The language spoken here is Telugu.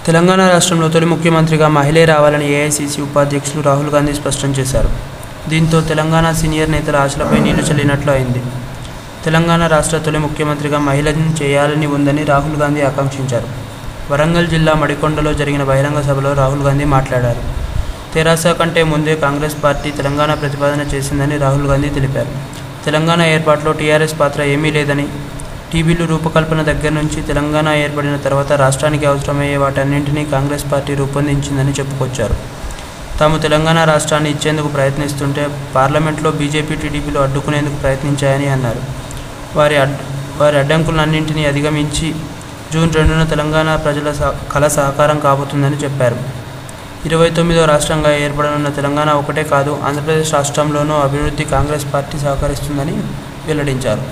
తెలంగాణ రాష్ట్రంలో తొలి ముఖ్యమంత్రిగా మహిళే రావాలని ఏఐసీసీ ఉపాధ్యక్షులు రాహుల్ గాంధీ స్పష్టం చేశారు. దీంతో తెలంగాణ సీనియర్ నేతల ఆశలపై నీళ్లు చల్లినట్లు అయింది. తెలంగాణ రాష్ట్ర తొలి ముఖ్యమంత్రిగా మహిళను చేయాలని ఉందని రాహుల్ గాంధీ ఆకాంక్షించారు. వరంగల్ జిల్లా మడికొండలో జరిగిన బహిరంగ సభలో రాహుల్ గాంధీ మాట్లాడారు. తెరాస కంటే ముందే కాంగ్రెస్ పార్టీ తెలంగాణ ప్రతిపాదన చేసిందని రాహుల్ గాంధీ తెలిపారు. తెలంగాణ ఏర్పాటులో టీఆర్ఎస్ పాత్ర ఏమీ లేదని, టీబీలు రూపకల్పన దగ్గర నుంచి తెలంగాణ ఏర్పడిన తర్వాత రాష్ట్రానికి అవసరమయ్యే వాటన్నింటినీ కాంగ్రెస్ పార్టీ రూపొందించిందని చెప్పుకొచ్చారు. తాము తెలంగాణ రాష్ట్రాన్ని ఇచ్చేందుకు ప్రయత్నిస్తుంటే పార్లమెంట్లో బీజేపీ, టీడీపీలు అడ్డుకునేందుకు ప్రయత్నించాయని అన్నారు. వారి అడ్డంకులన్నింటినీ అధిగమించి జూన్ 2న తెలంగాణ ప్రజల కళ సాకారం కాబోతుందని చెప్పారు. 29వ రాష్ట్రంగా ఏర్పడనున్న తెలంగాణ ఒకటే కాదు, ఆంధ్రప్రదేశ్ రాష్ట్రంలోనూ అభివృద్ధి కాంగ్రెస్ పార్టీ సహకరిస్తుందని వెల్లడించారు.